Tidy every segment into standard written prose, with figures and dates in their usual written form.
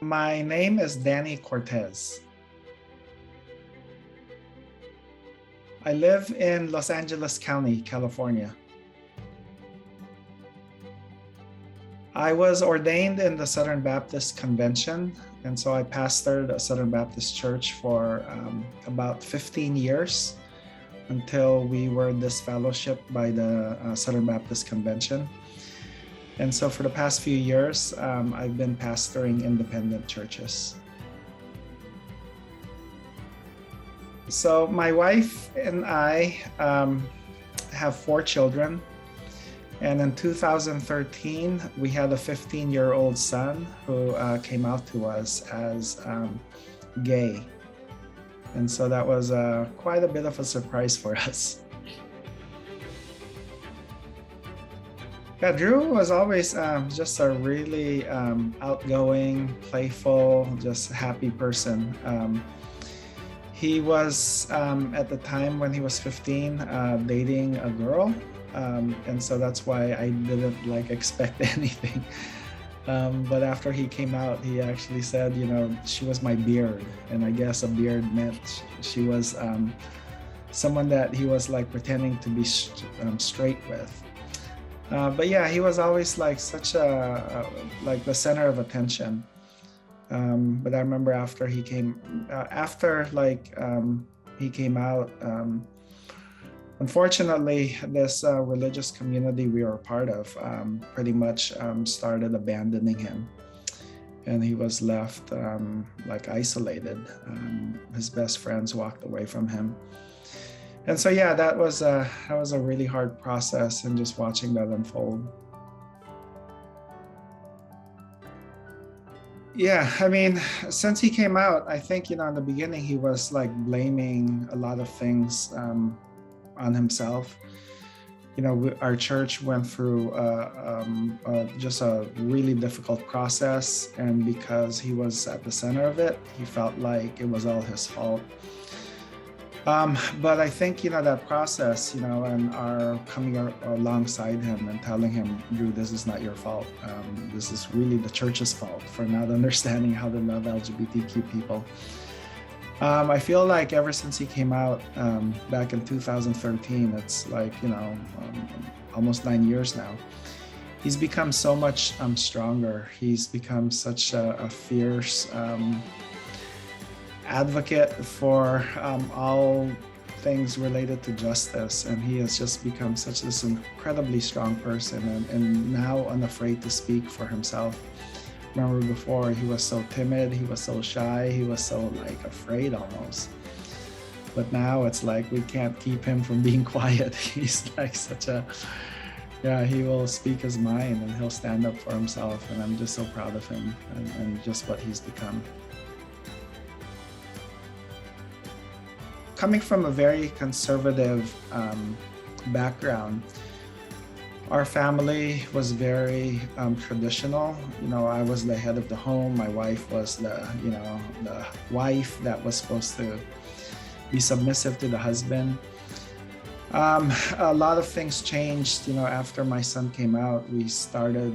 My name is Danny Cortez. I live in Los Angeles County, California. I was ordained in the Southern Baptist Convention, and so I pastored a Southern Baptist church for about 15 years until we were disfellowshipped by the Southern Baptist Convention. And so for the past few years, I've been pastoring independent churches. So my wife and I have 4 children. And in 2013, we had a 15-year-old son who came out to us as gay. And so that was quite a bit of a surprise for us. Yeah, Drew was always just a really outgoing, playful, just happy person. He was, at the time when he was 15, dating a girl. And so that's why I didn't expect anything. But after he came out, he actually said, she was my beard. And I guess a beard meant she was someone that he was pretending to be straight with. But yeah, he was always such the center of attention. But I remember after he came out, unfortunately, this religious community we were a part of pretty much started abandoning him, and he was left isolated. His best friends walked away from him. And so, yeah, that was a really hard process, and just watching that unfold. Yeah, I mean, since he came out, I think, in the beginning, he was blaming a lot of things on himself. Our church went through just a really difficult process, and because he was at the center of it, he felt like it was all his fault. But I think, that process, and our coming alongside him and telling him, Drew, this is not your fault. This is really the church's fault for not understanding how to love LGBTQ people. I feel like ever since he came out back in 2013, it's almost 9 years now. He's become so much stronger. He's become such a fierce advocate for all things related to justice, and he has just become such this incredibly strong person, and now unafraid to speak for himself. Remember before, he was so timid, he was so shy, he was so afraid almost. But now it's we can't keep him from being quiet. He's he will speak his mind, and he'll stand up for himself, and I'm just so proud of him and just what he's become. Coming from a very conservative background, our family was very traditional. I was the head of the home. My wife was the wife that was supposed to be submissive to the husband. A lot of things changed, after my son came out. We started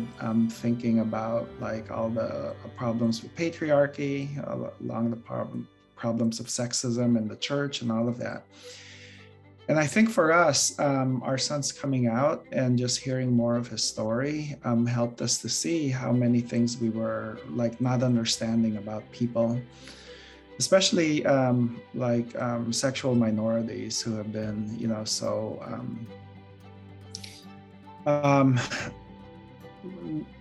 thinking about all the problems with patriarchy, along the problems of sexism in the church and all of that. And I think for us, our son's coming out and just hearing more of his story helped us to see how many things we were not understanding about people, especially sexual minorities who have been,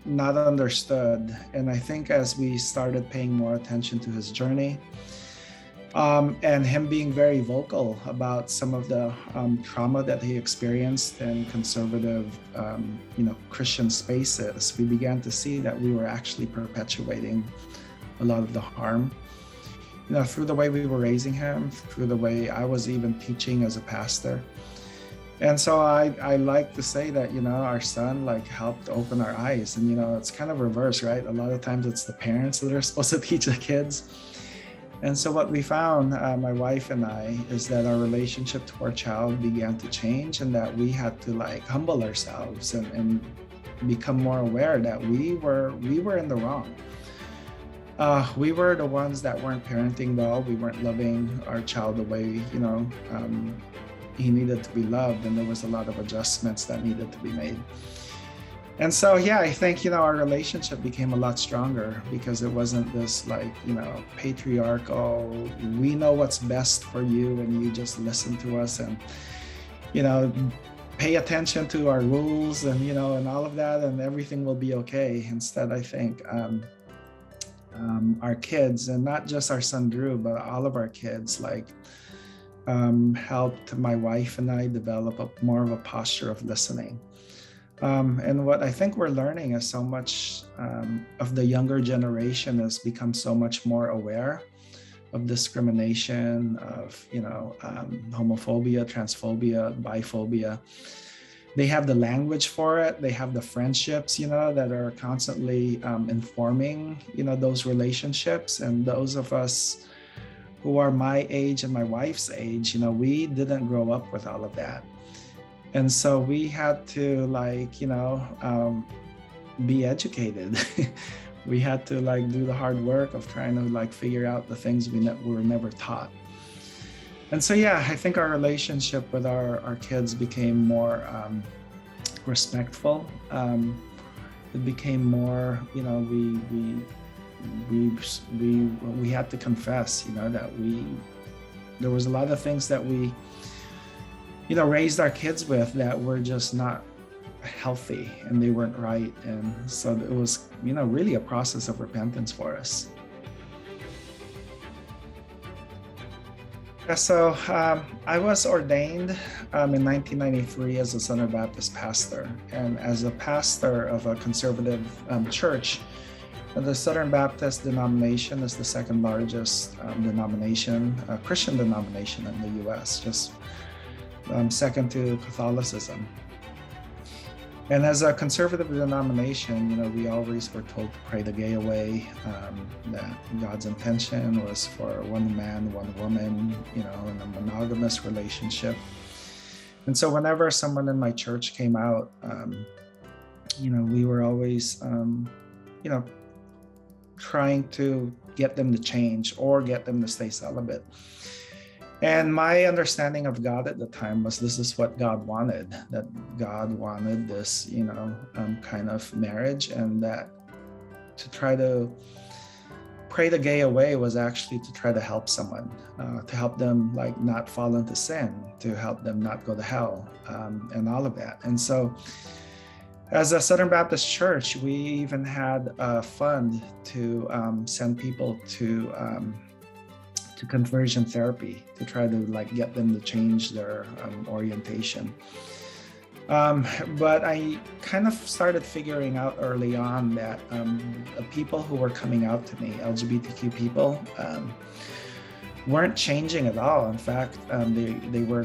not understood. And I think as we started paying more attention to his journey, and him being very vocal about some of the trauma that he experienced in conservative, Christian spaces, we began to see that we were actually perpetuating a lot of the harm, through the way we were raising him, through the way I was even teaching as a pastor. And so I like to say that, our son helped open our eyes, and, it's kind of reverse, right? A lot of times it's the parents that are supposed to teach the kids. And so what we found, my wife and I, is that our relationship to our child began to change, and that we had to humble ourselves and become more aware that we were in the wrong. We were the ones that weren't parenting well. We weren't loving our child the way, he needed to be loved, and there was a lot of adjustments that needed to be made. And so, yeah, I think, our relationship became a lot stronger because it wasn't this patriarchal, we know what's best for you and you just listen to us and, pay attention to our rules and, and all of that and everything will be okay. Instead, I think our kids, and not just our son Drew, but all of our kids, helped my wife and I develop more of a posture of listening. And what I think we're learning is so much of the younger generation has become so much more aware of discrimination, of homophobia, transphobia, biphobia. They have the language for it. They have the friendships, that are constantly informing, those relationships. And those of us who are my age and my wife's age, we didn't grow up with all of that. And so we had to be educated. We had to do the hard work of trying to figure out the things we were never taught. And so, yeah, I think our relationship with our kids became more respectful. It became more, we had to confess, that there was a lot of things that we, raised our kids with that were just not healthy and they weren't right. And so it was, really a process of repentance for us. So I was ordained in 1993 as a Southern Baptist pastor. And as a pastor of a conservative church, the Southern Baptist denomination is the second largest Christian denomination in the U.S., just second to Catholicism. And as a conservative denomination, we always were told to pray the gay away, that God's intention was for one man, one woman, in a monogamous relationship. And so whenever someone in my church came out, we were always, trying to get them to change or get them to stay celibate. And my understanding of God at the time was this is what God wanted, that God wanted this, kind of marriage, and that to try to pray the gay away was actually to try to help someone, to help them not fall into sin, to help them not go to hell, and all of that. And so as a Southern Baptist church, we even had a fund to send people to conversion therapy to try to get them to change their orientation. But I kind of started figuring out early on that the people who were coming out to me, LGBTQ people, weren't changing at all. In fact, they were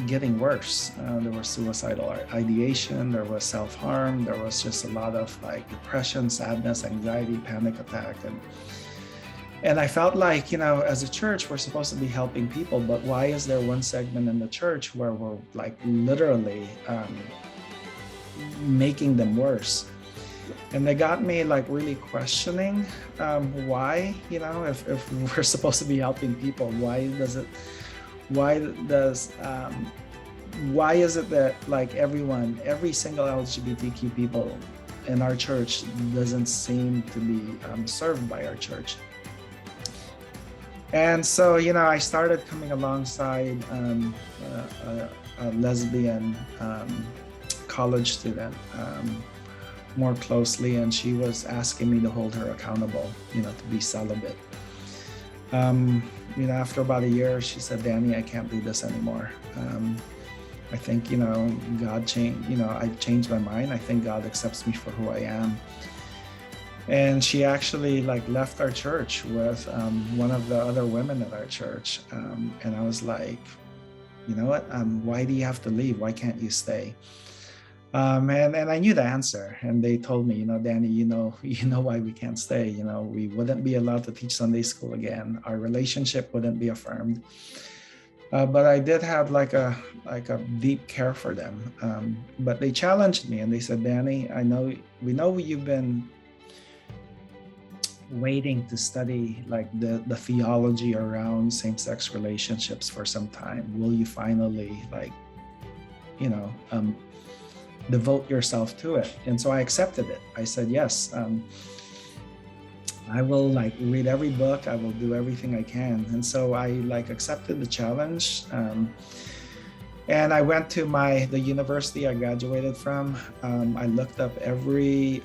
getting worse. There was suicidal ideation, there was self-harm, there was just a lot of depression, sadness, anxiety, panic attack. And I felt as a church, we're supposed to be helping people, but why is there one segment in the church where we're literally making them worse? And they got me really questioning why, if we're supposed to be helping people, why is it that every single LGBTQ people in our church doesn't seem to be served by our church? And so, I started coming alongside a lesbian college student more closely, and she was asking me to hold her accountable, to be celibate. After about a year, she said, "Danny, I can't do this anymore. I think, God changed, I've changed my mind. I think God accepts me for who I am." And she actually left our church with one of the other women at our church. And I was like, you know what? Why do you have to leave? Why can't you stay? And I knew the answer. And they told me, Danny, you know why we can't stay. We wouldn't be allowed to teach Sunday school again. Our relationship wouldn't be affirmed. But I did have a deep care for them. But they challenged me and they said, "Danny, we know you've been waiting to study like the theology around same-sex relationships for some time. Will you finally like, you know, devote yourself to it? And so I accepted it. I said, yes, I will like read every book. I will do everything I can. And so I like accepted the challenge. And I went to the university I graduated from. I looked up every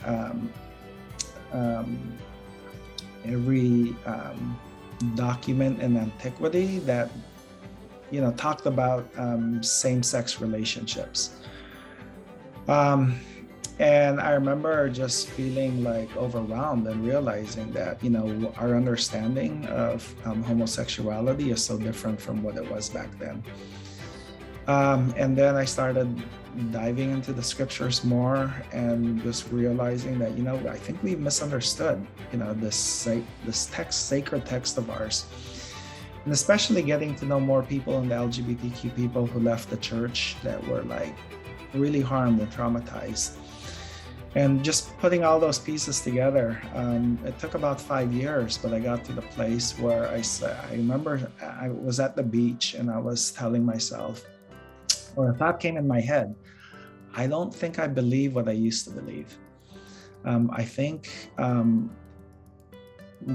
document in antiquity that, you know, talked about same-sex relationships. And I remember just feeling like overwhelmed and realizing that, you know, our understanding of homosexuality is so different from what it was back then. And then I started diving into the scriptures more and just realizing that, you know, I think we misunderstood, you know, this sacred text of ours. And especially getting to know more people in the LGBTQ people who left the church that were like really harmed and traumatized. And just putting all those pieces together, it took about 5 years, but I got to the place where I remember I was at the beach and I was telling myself, or a thought came in my head, I don't think I believe what I used to believe. I think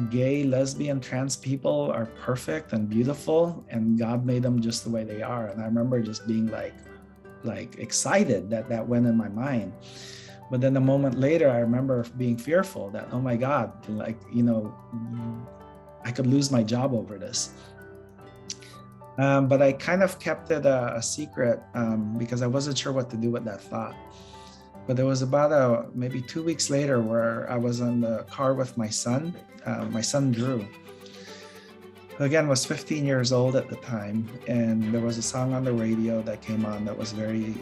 gay, lesbian, trans people are perfect and beautiful, and God made them just the way they are. And I remember just being like excited that went in my mind. But then a moment later, I remember being fearful that, oh my God, like, you know, I could lose my job over this. But I kind of kept it a secret because I wasn't sure what to do with that thought. But there was about maybe 2 weeks later where I was in the car with my son Drew, who again was 15 years old at the time. And there was a song on the radio that came on that was very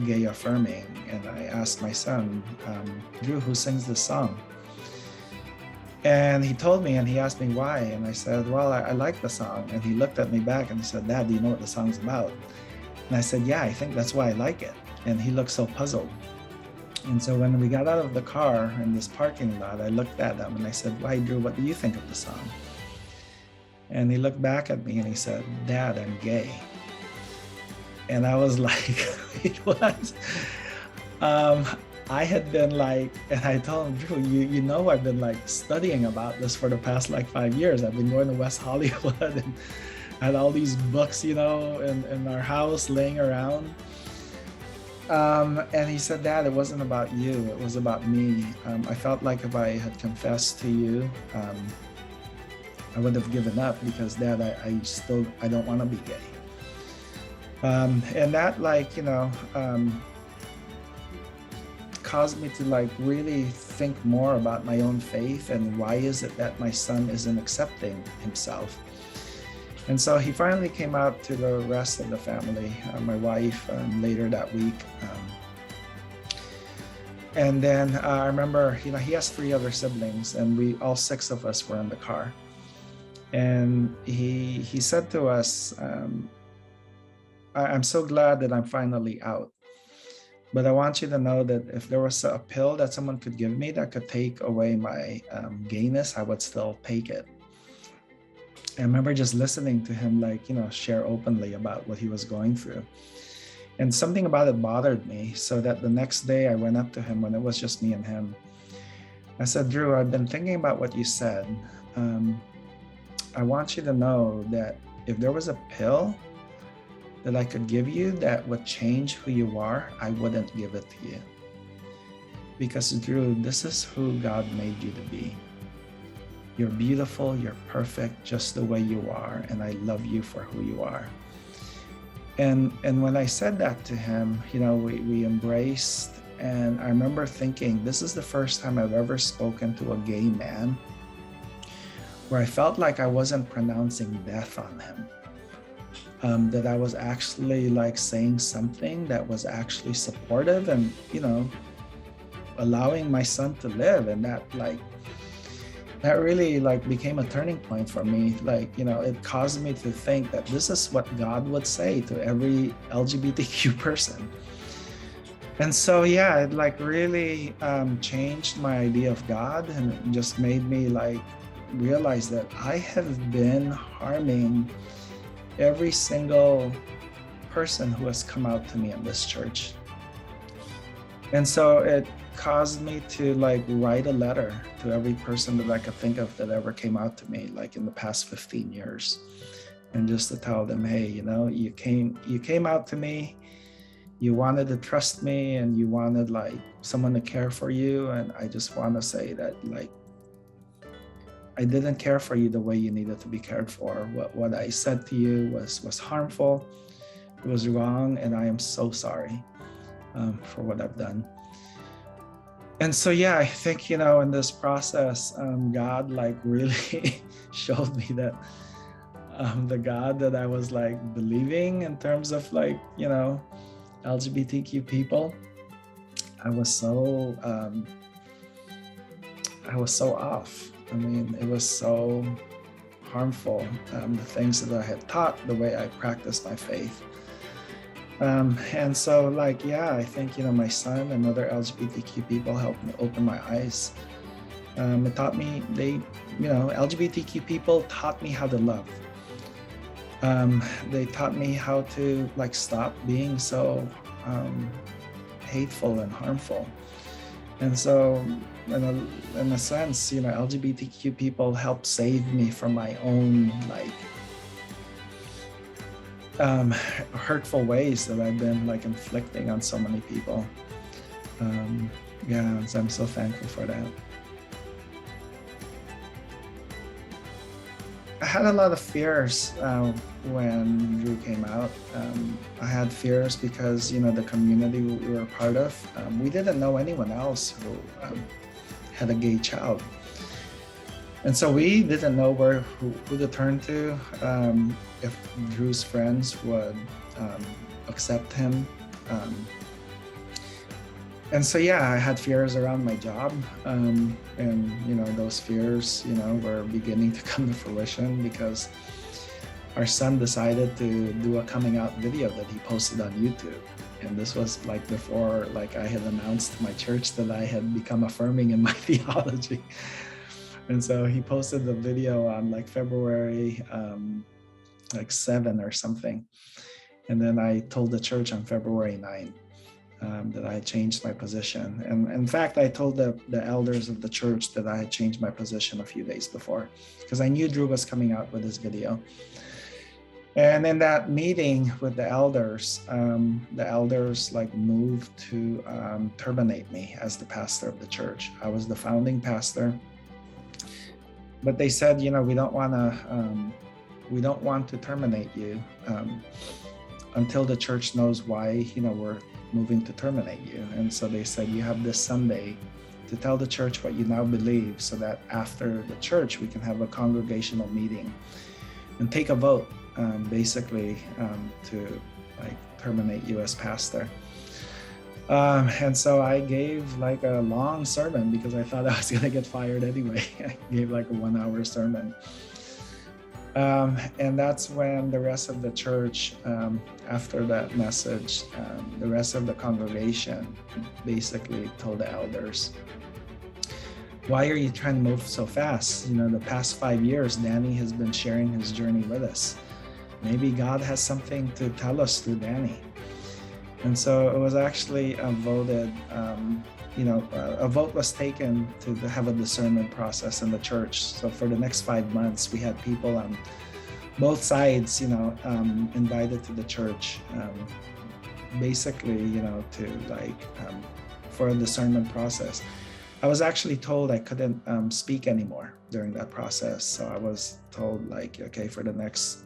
gay affirming. And I asked my son, Drew, who sings this song? And he told me, and he asked me why. And I said, well, I like the song. And he looked at me back and he said, Dad, do you know what the song's about? And I said, yeah, I think that's why I like it. And he looked so puzzled. And so when we got out of the car in this parking lot, I looked at him and I said, why, Drew, what do you think of the song? And he looked back at me and he said, Dad, I'm gay. And I was like, wait, what? I had been like, and I told him, Drew, you know, I've been like studying about this for the past like 5 years. I've been going to West Hollywood and had all these books, you know, in our house laying around. And he said, Dad, it wasn't about you. It was about me. I felt like if I had confessed to you, I would have given up because, Dad, I don't want to be gay. And that, like, you know, caused me to like really think more about my own faith and why is it that my son isn't accepting himself. And so he finally came out to the rest of the family, my wife, later that week. And then I remember, you know, he has 3 other siblings and all 6 of us were in the car. And he said to us, I'm so glad that I'm finally out. But I want you to know that if there was a pill that someone could give me that could take away my gayness, I would still take it. I remember just listening to him, like, you know, share openly about what he was going through. And something about it bothered me, so that the next day I went up to him when it was just me and him. I said, Drew, I've been thinking about what you said. I want you to know that if there was a pill that I could give you that would change who you are, I wouldn't give it to you. Because Drew, this is who God made you to be. You're beautiful, you're perfect just the way you are, and I love you for who you are. And when I said that to him, you know, we embraced, and I remember thinking, this is the first time I've ever spoken to a gay man where I felt like I wasn't pronouncing death on him. That I was actually like saying something that was actually supportive and, you know, allowing my son to live. And that really like became a turning point for me. Like, you know, it caused me to think that this is what God would say to every LGBTQ person. And so, yeah, it like really changed my idea of God, and it just made me like realize that I have been harming every single person who has come out to me in this church. And so it caused me to like write a letter to every person that I could think of that ever came out to me, like in the past 15 years. And just to tell them, hey, you came out to me, you wanted to trust me, and you wanted like someone to care for you. And I just want to say that like, I didn't care for you the way you needed to be cared for. What I said to you was harmful. It was wrong, and I am so sorry for what I've done. And so, yeah, I think, in this process, God like really showed me that the God that I was like believing in terms of like, LGBTQ people, I was so off. I mean, it was so harmful, the things that I had taught, the way I practiced my faith. And so like, yeah, I think, my son and other LGBTQ people helped me open my eyes. It taught me, LGBTQ people taught me how to love. They taught me how to like stop being so hateful and harmful. And so in a sense, LGBTQ people helped save me from my own like hurtful ways that I've been like inflicting on so many people. Yeah, so I'm so thankful for that. I had a lot of fears when Drew came out. I had fears because, the community we were a part of, we didn't know anyone else who had a gay child. And so we didn't know who to turn to, if Drew's friends would accept him. And so, yeah, I had fears around my job. And, those fears, were beginning to come to fruition because our son decided to do a coming out video that he posted on YouTube. And this was like before, like I had announced to my church that I had become affirming in my theology. And so he posted the video on like February 7 or something. And then I told the church on February 9 that I had changed my position. And in fact, I told the elders of the church that I had changed my position a few days before because I knew Drew was coming out with his video. And in that meeting with the elders like moved to terminate me as the pastor of the church. I was the founding pastor. But they said, we don't want to terminate you until the church knows why, we're moving to terminate you. And so they said, you have this Sunday to tell the church what you now believe so that after the church, we can have a congregational meeting and take a vote, basically, to like terminate you as pastor. And so I gave like a long sermon because I thought I was gonna get fired anyway. I gave like a 1-hour sermon. And that's when the rest of the church, after that message, the rest of the congregation basically told the elders, why are you trying to move so fast? The past 5 years, Danny has been sharing his journey with us. Maybe God has something to tell us through Danny. And so it was actually voted, a vote was taken to have a discernment process in the church. So for the next 5 months, we had people on both sides, invited to the church, basically, to like, for a discernment process. I was actually told I couldn't speak anymore during that process. So I was told like, okay, for the next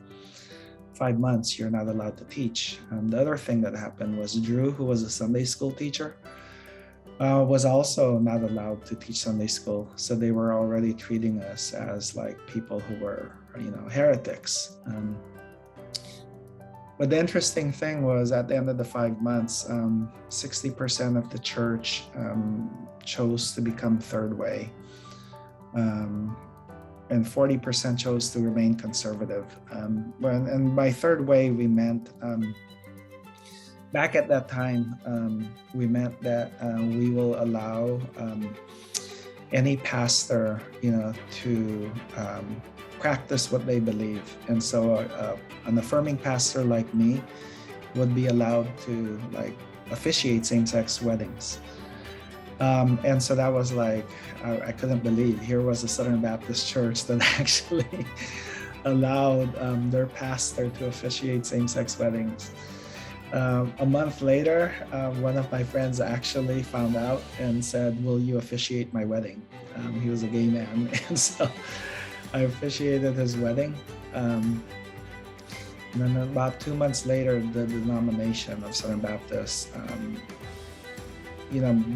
5 months, you're not allowed to teach. The other thing that happened was Drew, who was a Sunday school teacher, was also not allowed to teach Sunday school. So they were already treating us as like people who were, heretics. But the interesting thing was at the end of the 5 months, 60% of the church chose to become third way. And 40% chose to remain conservative. And by third way, we meant back at that time, we meant that we will allow any pastor, to practice what they believe. And so an affirming pastor like me would be allowed to officiate same-sex weddings. And so that was I couldn't believe here was a Southern Baptist church that actually allowed their pastor to officiate same-sex weddings. A month later, one of my friends actually found out and said, "Will you officiate my wedding?" He was a gay man, and so I officiated his wedding. And then about 2 months later, the denomination of Southern Baptist,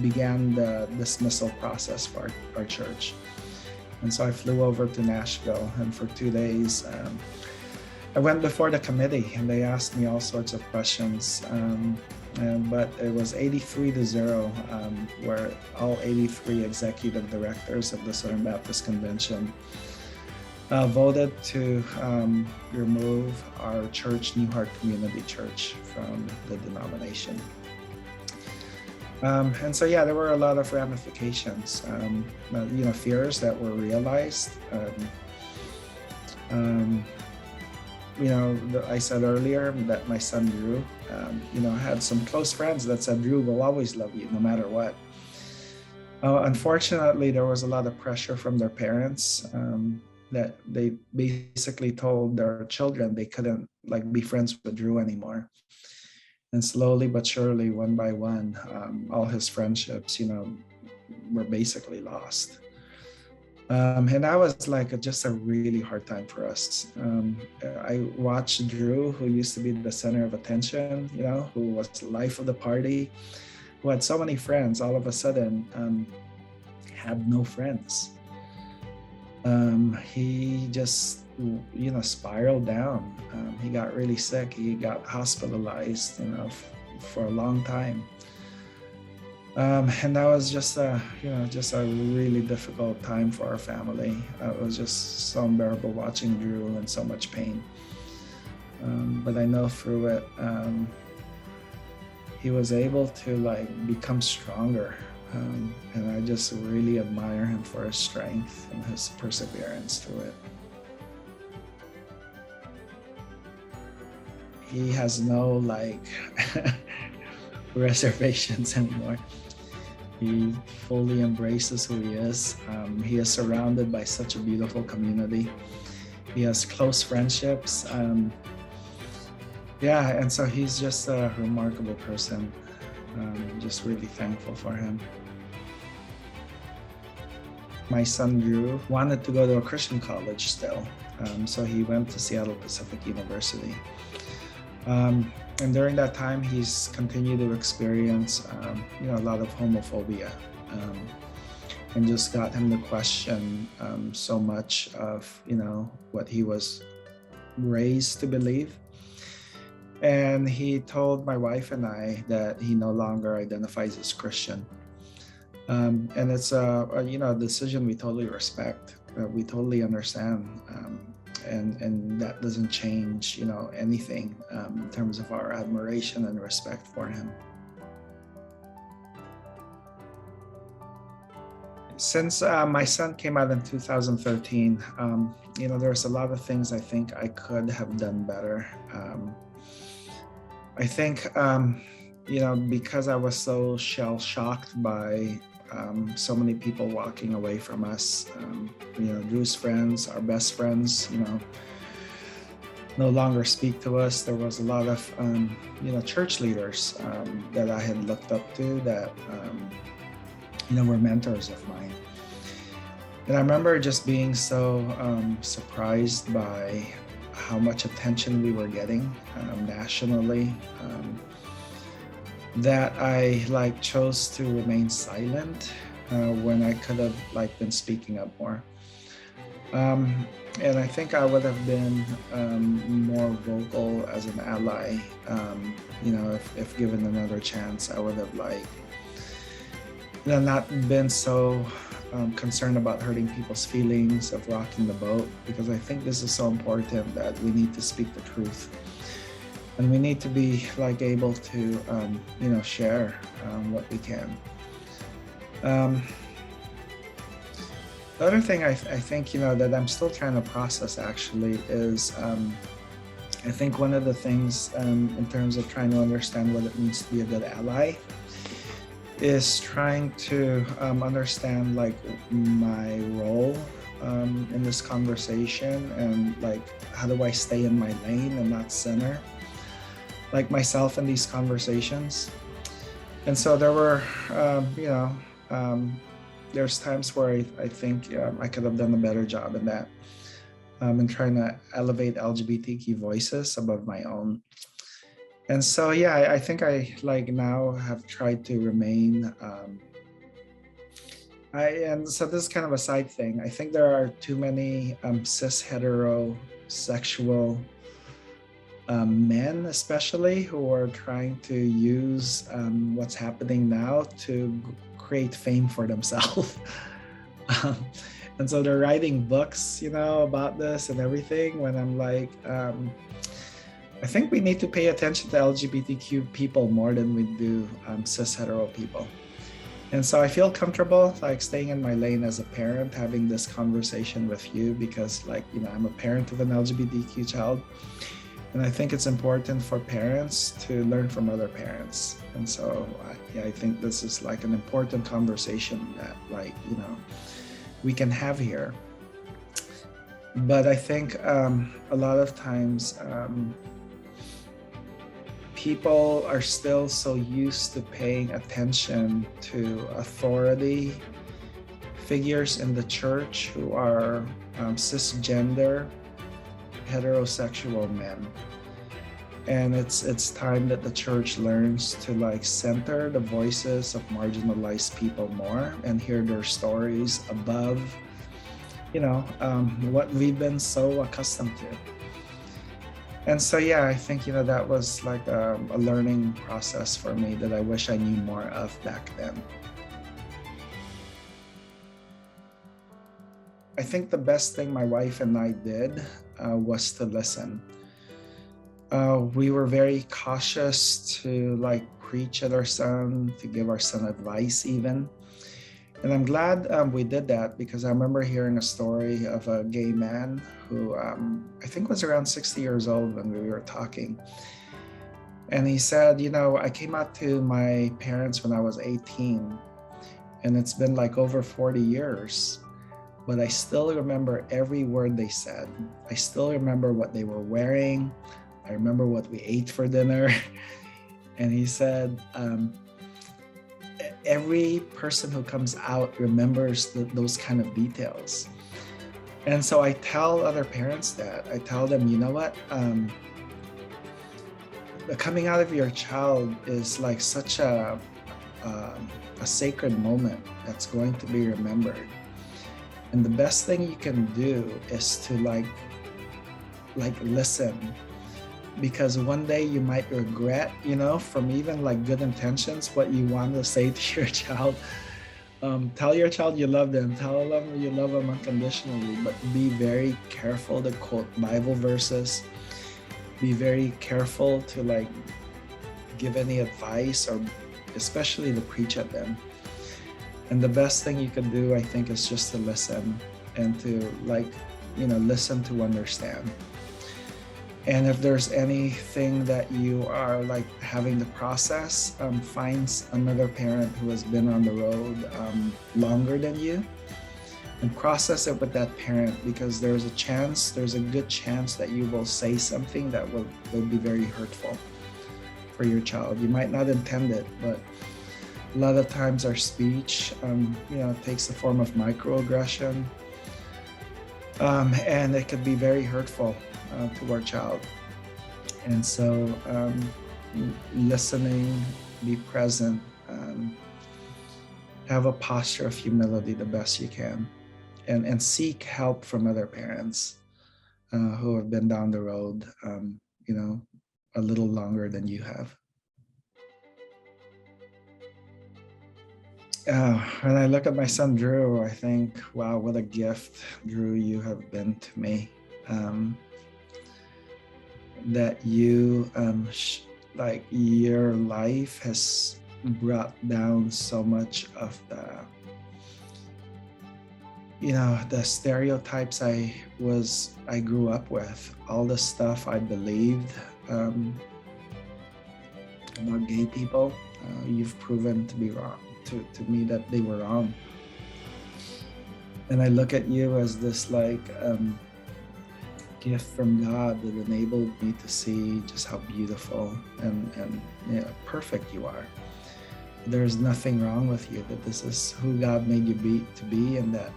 began the dismissal process for our church. And so I flew over to Nashville, and for 2 days, I went before the committee, and they asked me all sorts of questions. But it was 83-0, where all 83 executive directors of the Southern Baptist Convention voted to remove our church, New Heart Community Church, from the denomination. And so, there were a lot of ramifications, fears that were realized. I said earlier that my son Drew, had some close friends that said, "Drew will always love you no matter what." Unfortunately, there was a lot of pressure from their parents that they basically told their children they couldn't be friends with Drew anymore. And slowly but surely, one by one, all his friendships, were basically lost. And that was just a really hard time for us. I watched Drew, who used to be the center of attention, who was the life of the party, who had so many friends, all of a sudden had no friends. He just, spiraled down. He got really sick. He got hospitalized, for a long time. And that was just a really difficult time for our family. It was just so unbearable watching Drew in so much pain. But I know through it, he was able to become stronger. And I just really admire him for his strength and his perseverance through it. He has no reservations anymore. He fully embraces who he is. He is surrounded by such a beautiful community. He has close friendships. And so he's just a remarkable person. Just really thankful for him. My son Drew wanted to go to a Christian college still. So he went to Seattle Pacific University. And during that time, he's continued to experience, a lot of homophobia, and just got him to question so much of, what he was raised to believe. And he told my wife and I that he no longer identifies as Christian. And it's a decision we totally respect. We totally understand. And that doesn't change, anything in terms of our admiration and respect for him. Since my son came out in 2013, there's a lot of things I think I could have done better. I think, because I was so shell-shocked by so many people walking away from us, Drew's friends, our best friends, no longer speak to us. There was a lot of, church leaders that I had looked up to that, were mentors of mine. And I remember just being so surprised by how much attention we were getting nationally, that I chose to remain silent when I could have been speaking up more. And I think I would have been more vocal as an ally. If given another chance, I would have not been so concerned about hurting people's feelings, of rocking the boat, because I think this is so important that we need to speak the truth. and we need to be like able to, share what we can. Um, the other thing I think, that I'm still trying to process actually is, I think one of the things in terms of trying to understand what it means to be a good ally is trying to understand like my role in this conversation, and like how do I stay in my lane and not center like myself in these conversations. And so there were, there's times where I think I could have done a better job in that, in trying to elevate LGBTQ voices above my own. And so, yeah, I think I like now have tried to remain, and so this is kind of a side thing. I think there are too many cis heterosexual men, especially, who are trying to use what's happening now to create fame for themselves. um, and so they're writing books, about this and everything. When I'm like, I think we need to pay attention to LGBTQ people more than we do cis hetero people. And so I feel comfortable like staying in my lane as a parent, having this conversation with you, because like, I'm a parent of an LGBTQ child. And I think it's important for parents to learn from other parents. And so, I think this is like an important conversation that like, we can have here. But I think a lot of times people are still so used to paying attention to authority figures in the church who are cisgender heterosexual men. And it's time that the church learns to like center the voices of marginalized people more and hear their stories above, what we've been so accustomed to. And so, yeah, I think, that was like a learning process for me that I wish I knew more of back then. I think the best thing my wife and I did was to listen. We were very cautious to like preach at our son, to give our son advice even. And I'm glad we did that, because I remember hearing a story of a gay man who I think was around 60 years old when we were talking. And he said, I came out to my parents when I was 18, and it's been like over 40 years. But I still remember every word they said. I still remember what they were wearing. I remember what we ate for dinner. And he said, every person who comes out remembers those kind of details. And so I tell other parents that. I tell them, you know what? The coming out of your child is like such a sacred moment that's going to be remembered. And the best thing you can do is to like listen, because one day you might regret, from even like good intentions, what you want to say to your child. Tell your child you love them, tell them you love them unconditionally, but be very careful to quote Bible verses. Be very careful to like give any advice, or especially to preach at them. And the best thing you can do, I think, is just to listen, and to listen to understand. And if there's anything that you are like having to process, find another parent who has been on the road longer than you, and process it with that parent, because there's a good chance that you will say something that will be very hurtful for your child. You might not intend it, but a lot of times our speech, takes the form of microaggression, and it could be very hurtful to our child. And so listening, be present, have a posture of humility the best you can, and seek help from other parents who have been down the road, a little longer than you have. When I look at my son, Drew, I think, wow, what a gift, Drew, you have been to me. that you like your life has brought down so much of the stereotypes I grew up with, all the stuff I believed about gay people. You've proven to be wrong, to me, that they were wrong. And I look at you as this gift from God that enabled me to see just how beautiful and perfect you are. There's nothing wrong with you, that this is who God made you to be, and that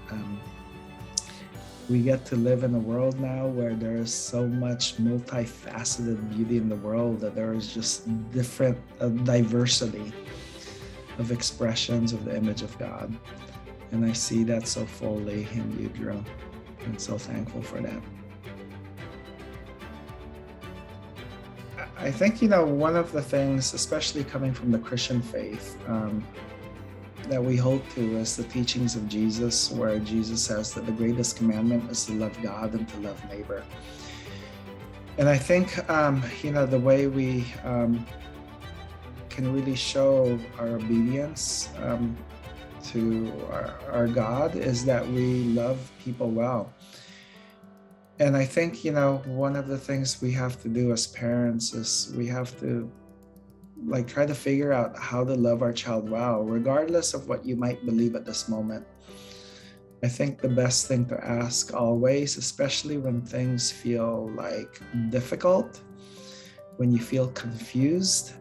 we get to live in a world now where there is so much multifaceted beauty in the world, that there is just different diversity of expressions of the image of God. And I see that so fully in you, Drew. I'm so thankful for that. I think, one of the things, especially coming from the Christian faith, that we hold to is the teachings of Jesus, where Jesus says that the greatest commandment is to love God and to love neighbor. And I think, the way we can really show our obedience to our God is that we love people well. And I think, one of the things we have to do as parents is we have to try to figure out how to love our child well, regardless of what you might believe at this moment. I think the best thing to ask always, especially when things feel difficult, when you feel confused,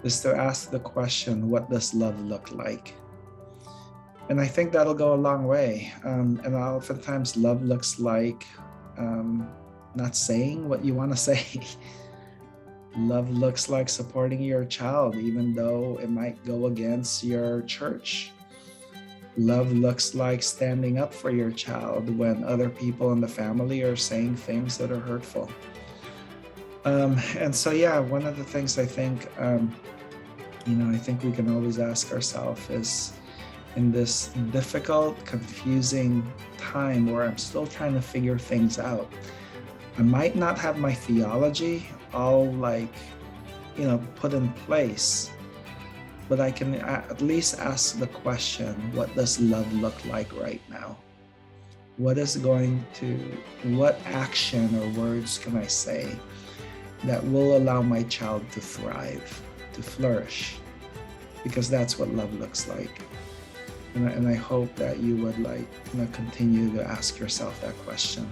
is to ask the question, what does love look like? And I think that'll go a long way. And oftentimes love looks like not saying what you want to say. Love looks like supporting your child, even though it might go against your church. Love looks like standing up for your child when other people in the family are saying things that are hurtful. And so, one of the things I think, I think we can always ask ourselves is, in this difficult, confusing time where I'm still trying to figure things out, I might not have my theology all put in place, but I can at least ask the question, what does love look like right now? What action or words can I say that will allow my child to thrive, to flourish? Because that's what love looks like. And I hope that you would continue to ask yourself that question.